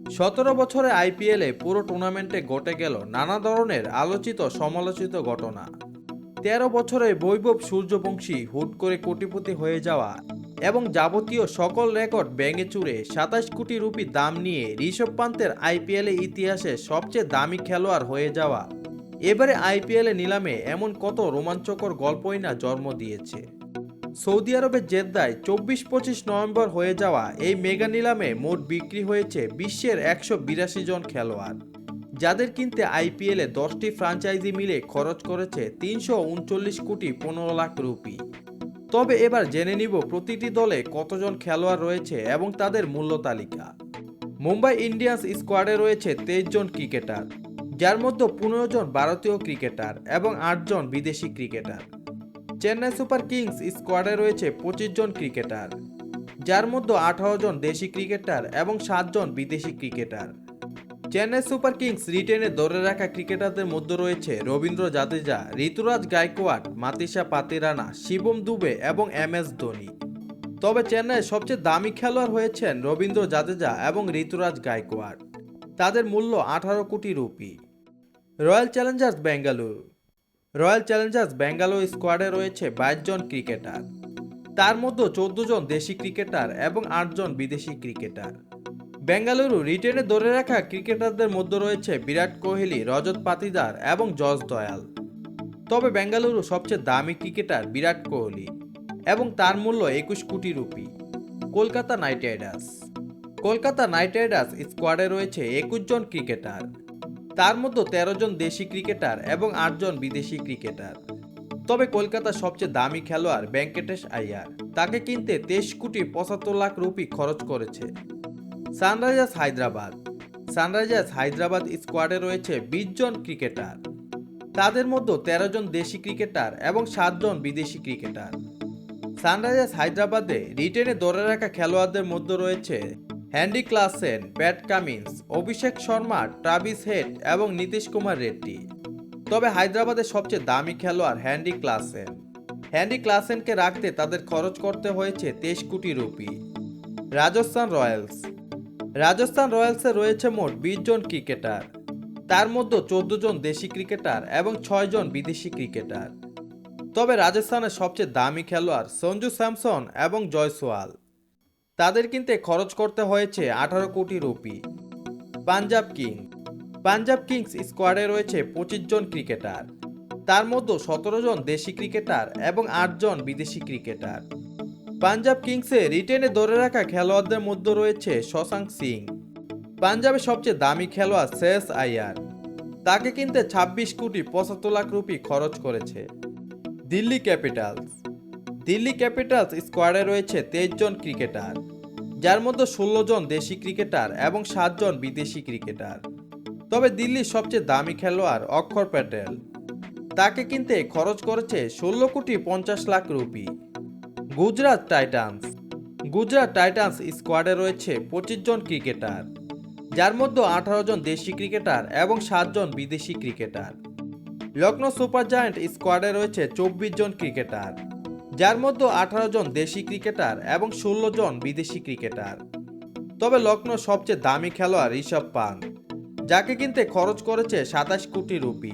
17 বছরে আইপিএলে পুরো টুর্নামেন্টে ঘটে গেল নানা ধরনের আলোচিত সমালোচিত ঘটনা। 13 বছরে বৈভব সূর্যবংশী হুট করে কোটিপতি হয়ে যাওয়া এবং যাবতীয় সকল রেকর্ড ভেঙে চুরে 27 কোটি রুপি দাম নিয়ে ঋষভ পান্তের আইপিএলে ইতিহাসে সবচেয়ে দামি খেলোয়াড় হয়ে যাওয়া, এবারে আইপিএলে নিলামে এমন কত রোমাঞ্চকর গল্পই না জন্ম দিয়েছে। সৌদি আরবের জেদ্দায় 24-25 নভেম্বর হয়ে যাওয়া এই মেগা নিলামে মোট বিক্রি হয়েছে বিশ্বের 182 জন খেলোয়াড়, যাদের কিনতে আইপিএলে 10টি ফ্র্যাঞ্চাইজি মিলে খরচ করেছে 339 কোটি 15 লাখ রুপি। তবে এবার জেনে নিব প্রতিটি দলে কতজন খেলোয়াড় রয়েছে এবং তাদের মূল্য তালিকা। মুম্বাই ইন্ডিয়ান্স স্কোয়াডে রয়েছে 23 জন ক্রিকেটার, যার মধ্যে 15 জন ভারতীয় ক্রিকেটার এবং 8 জন বিদেশি ক্রিকেটার। চেন্নাই সুপার কিংস স্কোয়াডে রয়েছে 25 জন ক্রিকেটার, যার মধ্যে 18 জন দেশি ক্রিকেটার এবং 7 জন বিদেশি ক্রিকেটার। চেন্নাই সুপার কিংস রিটেনে ধরে রাখা ক্রিকেটারদের মধ্যে রয়েছে রবীন্দ্র জাদেজা, ঋতুরাজ গায়কোয়াড়, মাতিসা পাতিরানা, শিবম দুবে এবং এমএস ধোনি। তবে চেন্নাইয়ের সবচেয়ে দামি খেলোয়াড় হয়েছেন রবীন্দ্র জাদেজা এবং ঋতুরাজ গায়কোয়াড়। তাদের মূল্য 18 কোটি রুপি। রয়্যাল চ্যালেঞ্জার্স বেঙ্গালুরু স্কোয়াডে রয়েছে 22 জন ক্রিকেটার, তার মধ্যে 14 জন দেশি ক্রিকেটার এবং 8 জন বিদেশি ক্রিকেটার। বেঙ্গালুরু রিটেনে ধরে রাখা ক্রিকেটারদের মধ্যে রয়েছে বিরাট কোহলি, রজত পাতিদার এবং জস দয়াল। তবে বেঙ্গালুরু সবচেয়ে দামি ক্রিকেটার বিরাট কোহলি এবং তার মূল্য 21 কোটি রুপি। কলকাতা নাইট রাইডার্স স্কোয়াডে রয়েছে 21 জন ক্রিকেটার, তার মধ্যে 13 জন দেশি ক্রিকেটার এবং 8 জন বিদেশি ক্রিকেটার। তবে কলকাতার সবচেয়ে দামি খেলোয়াড় ভেঙ্কটেশ আইয়ার, তাকে কিনতে 23 কোটি 75 লাখ রুপি খরচ করেছে। সানরাইজার্স হায়দ্রাবাদ স্কোয়াডে রয়েছে 20 জন ক্রিকেটার, তাদের মধ্যে 13 জন দেশি ক্রিকেটার এবং 7 জন বিদেশি ক্রিকেটার। সানরাইজার্স হায়দ্রাবাদে রিটেনে ধরে রাখা খেলোয়াড়দের মধ্যে রয়েছে handy Klaasen, Pat Cummins, Abhishek Sharma, Travis head এবং নীতিশ কুমার রেড্ডি। তবে হায়দ্রাবাদের সবচেয়ে দামি খেলোয়াড় হ্যান্ডি ক্লাসেনকে রাখতে তাদের খরচ করতে হয়েছে 23 কোটি রুপি। রাজস্থান রয়্যালসে রয়েছে মোট 20 জন ক্রিকেটার, তার মধ্যে 14 জন দেশি ক্রিকেটার এবং 6 জন বিদেশি ক্রিকেটার। তবে রাজস্থানের সবচেয়ে দামি খেলোয়াড় সঞ্জু স্যামসন এবং জয়সওয়াল, তাদের কিনতে খরচ করতে হয়েছে 18 কোটি রুপি। পাঞ্জাব কিংস স্কোয়াডে রয়েছে 25 জন ক্রিকেটার, তার মধ্যে 17 জন দেশি ক্রিকেটার এবং 8 জন বিদেশি ক্রিকেটার। পাঞ্জাব কিংসে রিটেনে ধরে রাখা খেলোয়াড়দের মধ্যে রয়েছে শশাঙ্ক সিং। পাঞ্জাবের সবচেয়ে দামি খেলোয়াড় শ্রেয়স আইয়ার, তাকে কিনতে 26 কোটি 75 লাখ রুপি খরচ করেছে। দিল্লি ক্যাপিটালস স্কোয়াডে রয়েছে 23 জন ক্রিকেটার, যার মধ্যে 16 জন দেশি ক্রিকেটার এবং 7 জন বিদেশি ক্রিকেটার। তবে দিল্লির সবচেয়ে দামি খেলোয়াড় অক্ষর প্যাটেল, তাকে কিনতে খরচ করেছে 16 কোটি 50 লাখ রুপি। গুজরাট টাইটান্স স্কোয়াডে রয়েছে 25 জন ক্রিকেটার, যার মধ্যে 18 জন দেশি ক্রিকেটার এবং 7 জন বিদেশি ক্রিকেটার। লখনৌ সুপার জায়ান্ট স্কোয়াডে রয়েছে 24 জন ক্রিকেটার, যার মধ্যে 18 জন দেশি ক্রিকেটার এবং 16 জন বিদেশি ক্রিকেটার। তবে লখনৌ সবচেয়ে দামি খেলোয়াড় ঋষভ পান্ত, যাকে কিনতে খরচ করেছে 27 কোটি রুপি।